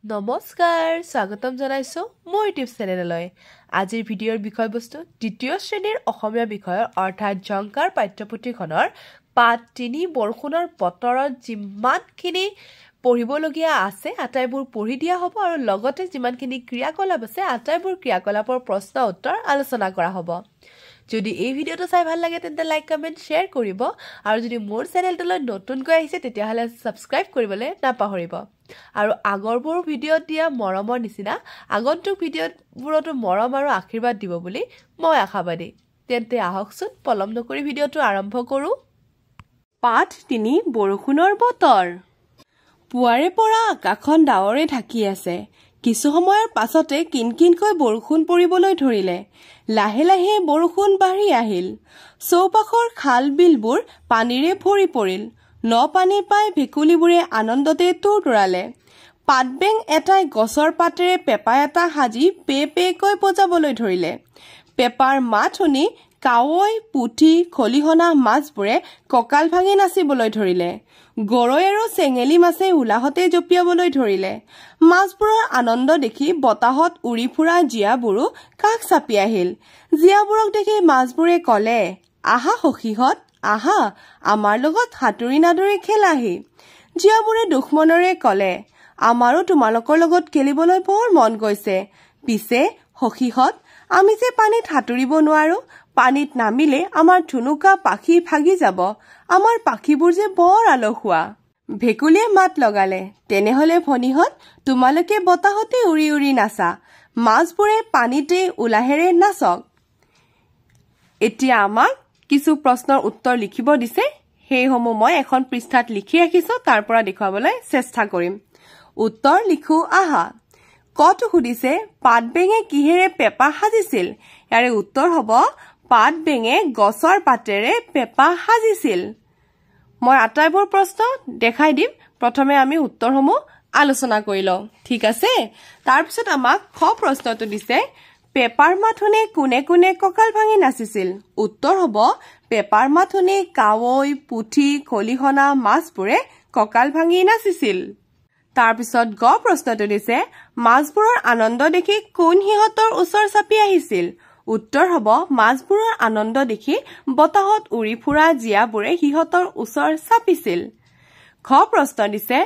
নমস্কাৰ স্বাগতম জনাইছো মোৰ ইউটিউব চেনেললৈ আজিৰ ভিডিঅ'ৰ বিষয়বস্তু দ্বিতীয় শ্ৰেণীৰ অসমীয়া বিষয়ৰ অৰ্থাৎ জংকাৰ পাঠ্যপুথিখনৰ পাঠ 3 বৰষুণৰ বতৰত যিমানখিনি পঢ়িবলগীয়া আছে আটাইবোৰ পঢ়ি দিয়া হ'ব আৰু লগতে যিমানখিনি ক্ৰিয়াকলাপ আছে আটাইবোৰ ক্ৰিয়াকলাপৰ প্ৰশ্ন উত্তৰ আলোচনা কৰা হ'ব যদি এই ভিডিঅ'টো চাই ভাল লাগে তেন্তে লাইক কমেন্ট শেয়াৰ কৰিব আৰু যদি মোৰ চেনেলটোলৈ নতুনকৈ আহিছে তেতিয়াহলে সাবস্ক্ৰাইব কৰিবলৈ নাপাহৰিব আৰু আগৰবোৰ ভিডিঅ'ত দিয়া মৰমৰ নিচিনা আগন্তুক ভিডিঅ'বোৰতো মৰম আৰু আশীৰ্বাদ দিব বুলি মই আশাবাদী তেন্তে আহকচোন পলম নকৰি ভিডিঅ'টো আৰম্ভ কৰো পাঠ 3 বৰষুণৰ বতৰ পুৱাৰে পৰা আকাশখন ডাৱৰে ঢাকি আছে কিছু সময়ৰ পাছতে কিনকিনকৈ বৰষুণ পৰিবলৈ ধৰিলে লাহে লাহে বৰষুণ বাঢ়ি আহিল চৌপাশৰ খাল বিলবোৰ পানীৰে ভৰি পৰিল ন পানী পাই ভেকুলিবোৰে আনন্দতে তুৰতুৰালে পাতবেং এটাই গছৰ পাতেৰে পেপা এটা সাজি পে পেকৈ বজাবলৈ ধৰিলে পেপাৰ মাত শুনি কাৱৈ পুঠি খলিহনা মাছবোৰে কঁকাল ভাঙি নাচিবলৈ ধৰিলে গৰৈ আৰু চেঙেলী মাছে উলাহতে জপিয়াবলৈ ধৰিলে মাছবোৰৰ আনন্দ দেখি বতাহত উৰি ফুৰা জীয়াবোৰো কাষ চাপি আহিল জীয়াবোৰক দেখি মাছবোৰে কলে আহা সখীহত আহা আমাৰ লগত হাতুৰি নাদুৰি খেলাহি জীয়াবোৰে দুখমনৰে কলে আমাৰো তোমালোকৰ লগত খেলিবলৈ বৰ মন গৈছে পিছে সখীহত আমি যে পানীত হাতুৰিব নোৱাৰো পানীত নামিলে আমাৰ ধুনুকা পাখি ভাগি যাব আমাৰ পাখিবোৰ যে বৰ আলসুৱা ভেকুলিয়ে মাত লগালে তেনেহলে ভনীহত তোমালোকে বতাহতে উৰি উৰি নাচা মাছবোৰে পানীতে উলাহেৰে নাচক এতিয়া আমাক কিছু প্ৰশ্নৰ উত্তৰ লিখিব দিছে সেইসমূহ মই এখন পৃষ্ঠাত লিখি ৰাখিছো তাৰ পৰা দেখুৱাবলৈ চেষ্টা কৰিম উত্তৰ লিখো আহা কত সুধিছে পাতবেঙে কিহেৰে পেপা সাজিছিল ইয়াৰে উত্তৰ হ'ব পাতবেঙে গছৰ পাতেৰে পেপা সাজিছিল মই আটাইবোৰ প্ৰশ্ন দেখাই দিম প্ৰথমে আমি উত্তৰসমূহ আলোচনা কৰি লওঁ ঠিক আছে তাৰ পিছত আমাক খ প্ৰশ্নটো দিছে পেপাৰ মাথুনে কোনে কোনে কঁকাল ভাঙি নাচিছিল উত্তৰ হ'ব পেপাৰ মাথুনে কাৱৈ পুঠি খলিহনা মাছবোৰে কঁকাল ভাঙি নাচিছিল তাৰ পিছত গ প্ৰশ্নটো দিছে মাছবোৰৰ আনন্দ দেখি কোন সিহঁতৰ ওচৰ চাপি আহিছিল উত্তৰ হ'ব মাছবোৰৰ আনন্দ দেখি বতাহত উৰি ফুৰা জীয়াবোৰে সিহঁতৰ ওচৰ চাপিছিল খ প্ৰশ্ন দিছে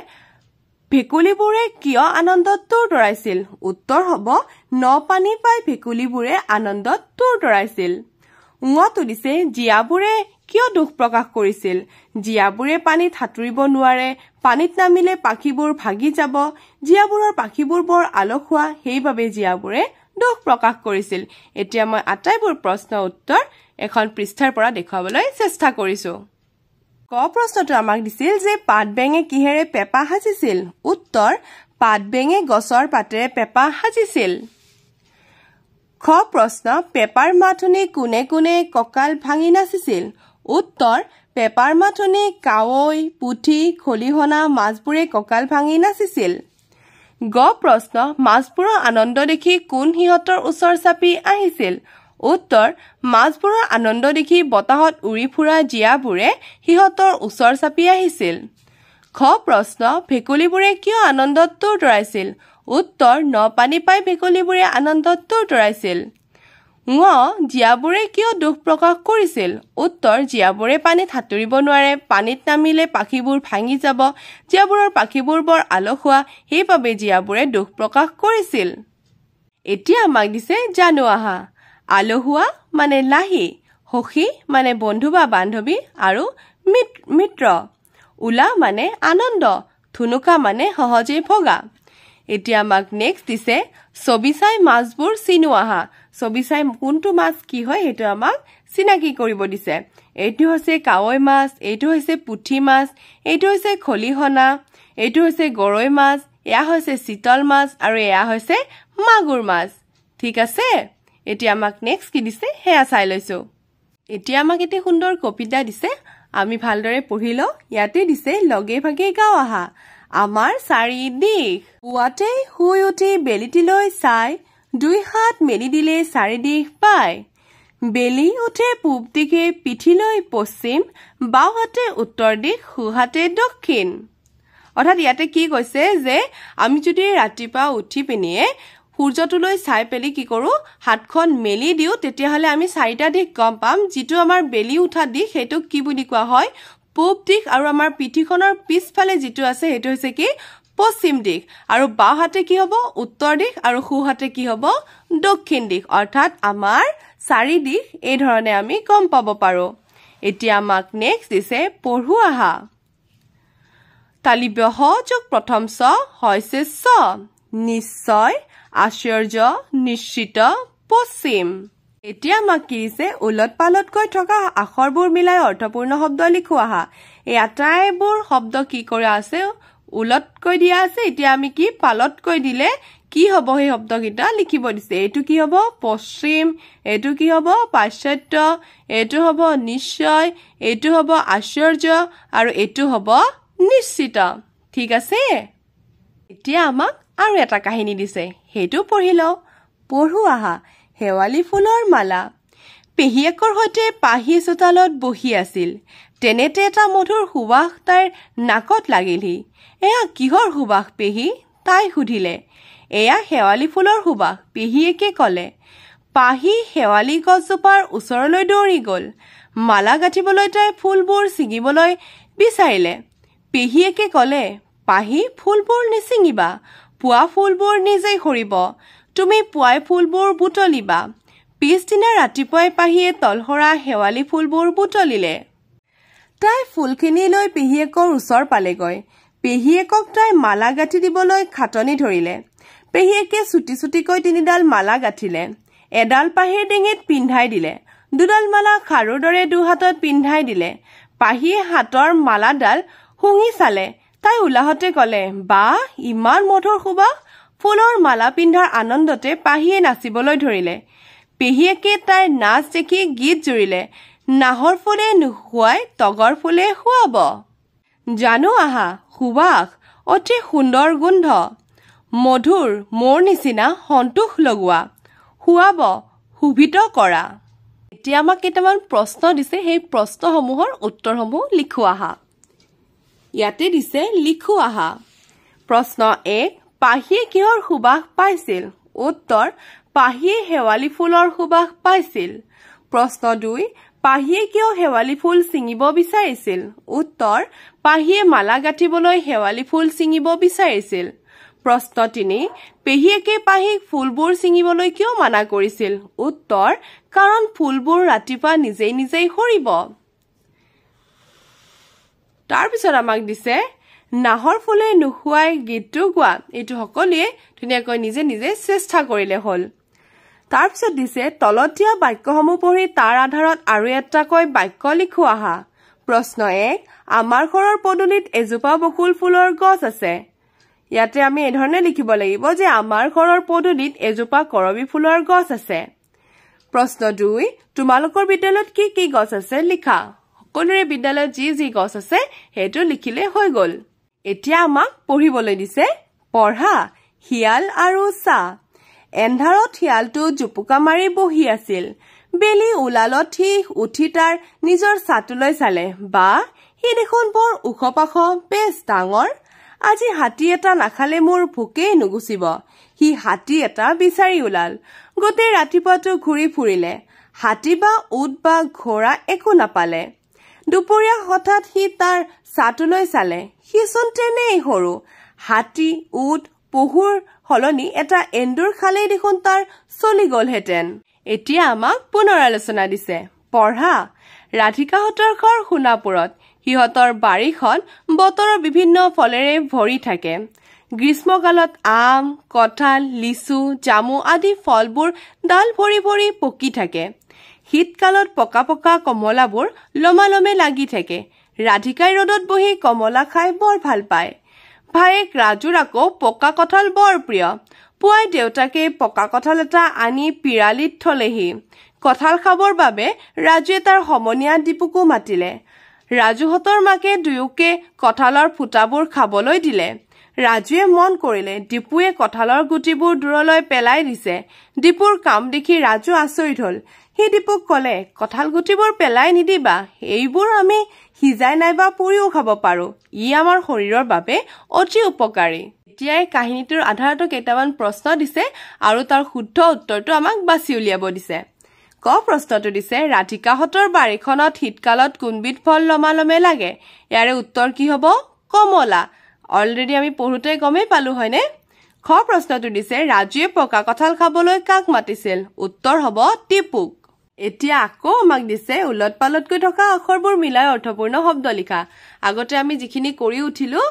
ভেকুলিবোৰে কিয় আনন্দত তুৰতুৰাইছিল উত্তৰ হ'ব ন পানী পাই ভেকুলিবোৰে আনন্দত তুৰতুৰাইছিল ঙটো দিছে জীয়াবোৰে কিয় দুখ প্ৰকাশ কৰিছিল জীয়াবোৰে পানীত সাঁতুৰিব নোৱাৰে পানীত নামিলে পাখিবোৰ ভাগি যাব জীয়াবোৰৰ পাখিবোৰ বৰ আলসুৱা সেইবাবে জীয়াবোৰে দুখ প্ৰকাশ কৰিছিল এতিয়া মই আটাইবোৰ প্ৰশ্ন উত্তৰ এখন পৃষ্ঠাৰ পৰা দেখুৱাবলৈ চেষ্টা কৰিছো ক প্ৰশ্নটো আমাক দিছিল যে পাতবেঙে কিহেৰে পেপা সাজিছিল উত্তৰ পাতবেঙে গছৰ পাতেৰে পেপা সাজিছিল খ প্ৰশ্ন পেপাৰ মাথুনি কোনে কোনে কঁকাল ভাঙি নাচিছিল উত্তৰ পেপাৰ মাথুনি কাৱৈ পুঠি খলিহনা মাছবোৰে কঁকাল ভাঙি নাচিছিল গ প্ৰশ্ন মাছবোৰৰ আনন্দ দেখি কোন সিহঁতৰ ওচৰ চাপি আহিছিল উত্তৰ মাছবোৰৰ আনন্দ দেখি বতাহত উৰি ফুৰা জীয়াবোৰে সিহঁতৰ ওচৰ চাপি আহিছিল খ প্ৰশ্ন ভেকুলিবোৰে কিয় আনন্দত তুৰতুৰাইছিল উত্তৰ ন পানী পাই ভেকুলিবোৰে আনন্দত তুৰতুৰাইছিল ঙ জীয়াবোৰে কিয় দুখ প্ৰকাশ কৰিছিল উত্তৰ জীয়াবোৰে পানীত সাঁতুৰিব নোৱাৰে পানীত নামিলে পাখিবোৰ ভাঙি যাব জীয়াবোৰৰ পাখিবোৰ বৰ আলসুৱা সেইবাবে জীয়াবোৰে দুখ প্ৰকাশ কৰিছিল এতিয়া আমাক দিছে জানো আহা আলহুৱা মানে লাহি সখী মানে বন্ধু বা বান্ধৱী আৰু মিত্ৰ উলা মানে আনন্দ ধুনুকা মানে সহজে ভগা এতিয়া আমাক নেক্সট দিছে ছবি চাই মাছবোৰ চিনো আহা ছবি চাই কোনটো মাছ কি হয় সেইটো আমাক চিনাকি কৰিব দিছে এইটো হৈছে কাৱৈ মাছ এইটো হৈছে পুঠি মাছ এইটো হৈছে খলিহনা এইটো হৈছে গৰৈ মাছ এয়া হৈছে চিতল মাছ আৰু এয়া হৈছে মাগুৰ মাছ ঠিক আছে এতিয়া আমাক নেক্সট কি দিছে হেয়া চাই লৈছো এতিয়া আমাক এটি সুন্দৰ কবিতা দিছে আমি ভালদৰে পঢ়ি লওঁ ইয়াতে দিছে লগে ভাগে গাও আহা আমাৰ চাৰি দিশ পুৱাতে শুই উঠি বেলিটিলৈ চাই দুই হাত মেলি দিলে চাৰি দিশ পায় বেলি উঠে পূব দিশে পিঠিলৈ পশ্চিম বাওঁ হাতে উত্তৰ দিশ সোঁহাতে দক্ষিণ অৰ্থাৎ ইয়াতে কি কৈছে যে আমি যদি ৰাতিপুৱা উঠি পিনিয়ে সূৰ্যটোলৈ চাই পেলি কি কৰো হাতখন মেলি দিও তেতিয়াহলে আমি চাৰিটা দিশ গম পাম যিটো আমাৰ বেলি উঠা দিশ সেইটো কি বুলি কোৱা হয় পূব দিশ আৰু আমাৰ পিঠিখনৰ পিছফালে যিটো আছে সেইটো হৈছে কি পশ্চিম দিশ আৰু বাও হাতে কি হ'ব উত্তৰ দিশ আৰু সো হাতে কি হ'ব দক্ষিণ দিশ অৰ্থাৎ আমাৰ চাৰি দিশ এই ধৰণে আমি গম পাব পাৰো এতিয়া আমাক নেক্সট দিছে পঢ়ু আহা তালিব্য হ যোগ প্ৰথম ছ হৈছে ছ নিশ্চয় আশ্চৰ্য নিশ্চিত পশ্চিম এতিয়া আমাক কি দিছে উলট পালটকৈ থকা আখৰবোৰ মিলাই অৰ্থপূৰ্ণ শব্দ লিখো আহা এই আটাইবোৰ শব্দ কি কৰা আছে উলটকৈ দিয়া আছে এতিয়া আমি কি পালটকৈ দিলে কি হ'ব এই শব্দকেইটা লিখিব দিছে এইটো কি হ'ব পশ্চিম এইটো কি হ'ব পাশ্চাত্য এইটো হ'ব নিশ্চয় এইটো হ'ব আশ্চৰ্য আৰু এইটো হ'ব নিশ্চিত ঠিক আছে এতিয়া আমাক আৰু এটা কাহিনী দিছে সেইটো পঢ়ি লও পঢ়ু আহা হেৱালী ফুলৰ মালা পেহীয়েকৰ সৈতে পাহি চোতালত বহি আছিল তেনেতে এটা মধুৰ সুবাস তাইৰ নাকত লাগিলহি এয়া কিহৰ সুবাস পেহী তাই সুধিলে এয়া হেৱালী ফুলৰ সুবাস পেহীয়েকে ক'লে পাহি হেৱালী গছজোপাৰ ওচৰলৈ দৌৰি গ'ল মালা গাঁঠিবলৈ তাই ফুলবোৰ ছিঙিবলৈ বিচাৰিলে পেহীয়েকে ক'লে পাহি ফুলবোৰ নিছিঙিবা পুৱা ফুলবোৰ নিজেই সৰিব তুমি পুৱাই ফুলবোৰ বুটলিবা পিছদিনা ৰাতিপুৱাই পাহিয়ে তলসৰা হেৱালী ফুলবোৰ বুটলিলে তাই ফুলখিনি লৈ পেহীয়েকৰ ওচৰ পালেগৈ পেহীয়েকক তাই মালা গাঁঠি দিবলৈ খাটনি ধৰিলে পেহীয়েকে চুটি চুটিকৈ তিনিডাল মালা গাঁঠিলে এডাল পাহিৰ ডিঙিত পিন্ধাই দিলে দুডাল মালা খাৰুৰ দৰে দুহাতত পিন্ধাই দিলে পাহিয়ে হাতৰ মালাডাল শুঙি চালে তাই উলাহতে ক'লে বা ইমান মধুৰ সুবাস ফুলৰ মালা পিন্ধাৰ আনন্দতে পাহিয়ে নাচিবলৈ ধৰিলে পেহীয়েকে তাইৰ নাচ দেখি গীত জুৰিলে নাহৰ ফুলে নুশুৱাই তগৰ ফুলে শুৱাব জানো আহা সুবাস অতি সুন্দৰ গোন্ধ মধুৰ মোৰ নিচিনা সন্তোষ লগোৱা শুৱাব সুবিত কৰা এতিয়া আমাক কেইটামান প্ৰশ্ন দিছে সেই প্ৰশ্নসমূহৰ উত্তৰসমূহ লিখো আহা ইয়াতে দিছে লিখো আহা প্ৰশ্ন 1 পাহিয়ে কিহৰ সুবাস পাইছিল উত্তৰ পাহিয়ে হেৱালী ফুলৰ সুবাস পাইছিল প্ৰশ্ন 2 পাহিয়ে কিয় হেৱালী ফুল ছিঙিব বিচাৰিছিল উত্তৰ পাহিয়ে মালা গাঁঠিবলৈ হেৱালী ফুল ছিঙিব বিচাৰিছিল প্ৰশ্ন 3 পেহীয়েকে পাহিক ফুলবোৰ ছিঙিবলৈ কিয় মানা কৰিছিল উত্তৰ কাৰণ ফুলবোৰ ৰাতিপুৱা নিজেই নিজেই সৰিব তাৰ পিছত আমাক দিছে নাহৰ ফুলে নুশুৱাই গীতটো গোৱা এইটো সকলোৱে ধুনীয়াকৈ নিজে নিজে চেষ্টা কৰিলে হ'ল তাৰ পিছত দিছে তলত দিয়া বাক্যসমূহ পঢ়ি তাৰ আধাৰত আৰু এটাকৈ বাক্য লিখো আহা প্ৰশ্ন 1 আমাৰ ঘৰৰ পদূলিত এজোপা বকুল ফুলৰ গছ আছে ইয়াতে আমি এই ধৰণে লিখিব লাগিব যে আমাৰ ঘৰৰ পদূলিত এজোপা কৰবী ফুলৰ গছ আছে প্ৰশ্ন 2 তোমালোকৰ বিদ্যালয়ত কি কি গছ আছে লিখা সকলোৰে বিদ্যালয়ত যি যি গছ আছে হেতু লিখিলে হৈ গল এতিয়া আমাক পঢ়িবলৈ দিছে পঢ়া হিয়াল আৰু সা এন্ধাৰত হিয়ালটো জুপুকা মাৰি বহি আছিল বেলি উলালত উঠি তাৰ নিজৰ ছাতুলৈ চালে বা হি দেখোন বৰ উখপাখ বেছ ডাঙৰ আজি হাতী এটা নাখালে মোৰ ভোকেই নুগুচিব হি হাতী এটা বিচাৰি উলাল গোটেই ৰাতিপুৱাটো ঘূৰি ফুৰিলে হাতী বা উট বা ঘোঁৰা একো নাপালে দুপৰীয়া হঠাৎ হি তাৰ ছাতুলৈ চালে হিচোন তেনেই সৰু হাতী উট পহুৰ হলনি এটা এন্দুৰ খালেই দেখোন তাৰ চলি গলহেঁতেন এতিয়া আমাক পুনৰ আলোচনা দিছে পঢ়া ৰাধিকাহঁতৰ ঘৰ সোণাপুৰত সিহঁতৰ বাৰীখন বতৰৰ বিভিন্ন ফলেৰে ভৰি থাকে গ্ৰীষ্মকালত আম কঁঠাল লিচু জামু আদি ফলবোৰ ডাল ভৰি ভৰি পকি থাকে শীতকালত পকা পকা কমলাবোৰ লমালমে লাগি থাকে ৰাধিকাই ৰ'দত বহি কমলা খাই বৰ ভাল পায় ভায়েক ৰাজুৰ আকৌ পকা কঁঠাল বৰ প্ৰিয় পুৱাই দেউতাকে পকা কঁঠাল এটা আনি পিৰালিত থলেহি কঁঠাল খাবৰ বাবে ৰাজুৱে তাৰ সমনীয়া দীপুকো মাতিলে ৰাজুহঁতৰ মাকে দুয়োকে কঁঠালৰ ফুটাবোৰ খাবলৈ দিলে ৰাজুৱে মন কৰিলে দীপুৱে কঁঠালৰ গুটিবোৰ দূৰলৈ পেলাই দিছে। দীপুৰ কাম দেখি ৰাজু আচৰিত হল। সি দীপুক কলে, কঁঠাল গুটিবোৰ পেলাই নিদিবা, এইবোৰ আমি সিজাই নাইবা পুৰিও খাব পাৰো। ই আমাৰ শৰীৰৰ বাবে অতি উপকাৰী। এতিয়া এই কাহিনীটোৰ আধাৰতো কেইটামান প্ৰশ্ন দিছে আৰু তাৰ শুদ্ধ উত্তৰটো আমাক বাছি উলিয়াব দিছে। ক প্ৰশ্নটো দিছে, ৰাধিকাহঁতৰ বাৰীখনত শীতকালত কোনবিধ ফল লমালমে লাগে? ইয়াৰে উত্তৰ কি হ'ব? কমলা। অলৰেডি আমি পঢ়োতে গমেই পালো হয়নে? খ প্ৰশ্নটো দিছে, ৰাজুৱে পকা কঁঠাল খাবলৈ কাক মাতিছিল? উত্তৰ হ'ব টিপুক। এতিয়া আকৌ আমাক দিছে উলট পালটকৈ থকা আখৰবোৰ মিলাই অৰ্থপূৰ্ণ শব্দ লিখা। আগতে আমি যিখিনি কৰি উঠিলো,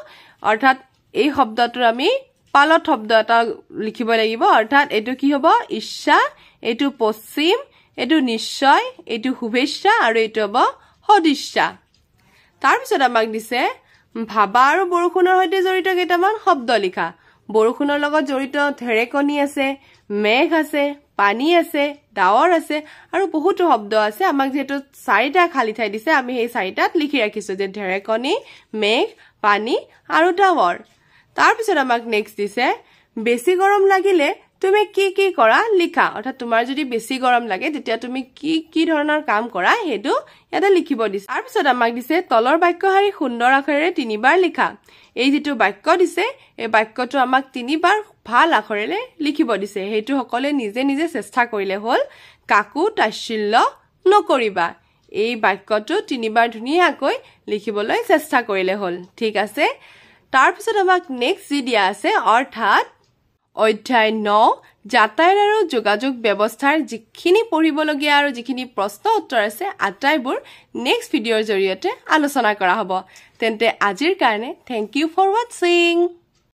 অৰ্থাৎ এই শব্দটোৰ আমি পালট শব্দ এটা লিখিব লাগিব। অৰ্থাৎ এইটো কি হ'ব? ইচ্ছা, এইটো পশ্চিম, এইটো নিশ্চয়, এইটো শুভেচ্ছা আৰু এইটো হ'ব সদিচ্ছা। তাৰপিছত আমাক দিছে ভাবা আৰু বৰষুণৰ সৈতে জড়িত কেইটামান শব্দ লিখা। বৰষুণৰ লগত জড়িত ঢেৰেকনি আছে, মেঘ আছে, পানী আছে, ডাৱৰ আছে আৰু বহুতো শব্দ আছে। আমাক যিহেতু 4টা খালী ঠাই দিছে, আমি সেই 4টাত লিখি ৰাখিছো যে ঢেৰেকনি, মেঘ, পানী আৰু ডাৱৰ। তাৰপিছত আমাক নেক্সট দিছে বেছি গৰম লাগিলে তুমি কি কি কৰা লিখা। অৰ্থাৎ তোমাৰ যদি বেছি গৰম লাগে তেতিয়া তুমি কি ধৰণৰ কাম কৰা সেইটো ইয়াতে লিখিব দিছে। তাৰপিছত আমাক দিছে তলৰ বাক্যশাৰী সুন্দৰ আখৰেৰে 3বাৰ লিখা। এই যিটো বাক্য দিছে এই বাক্যটো আমাক 3বাৰ ভাল আখৰেৰে লিখিব দিছে। সেইটো সকলোৱে নিজে নিজে চেষ্টা কৰিলে হ'ল। কাকো তাচ্ছিল্য নকৰিবা, এই বাক্যটো 3বাৰ ধুনীয়াকৈ লিখিবলৈ চেষ্টা কৰিলে হ'ল। ঠিক আছে। তাৰপিছত আমাক নেক্সট যি দিয়া আছে, অৰ্থাৎ অধ্যায় 9 যাতায়াত আৰু যোগাযোগ ব্যৱস্থাৰ যিখিনি পঢ়িবলগীয়া আৰু যিখিনি প্ৰশ্ন উত্তৰ আছে আটাইবোৰ নেক্সট ভিডিঅ'ৰ জৰিয়তে আলোচনা কৰা হ'ব। তেন্তে আজিৰ কাৰণে থেংক ইউ ফৰ ৱাচিং।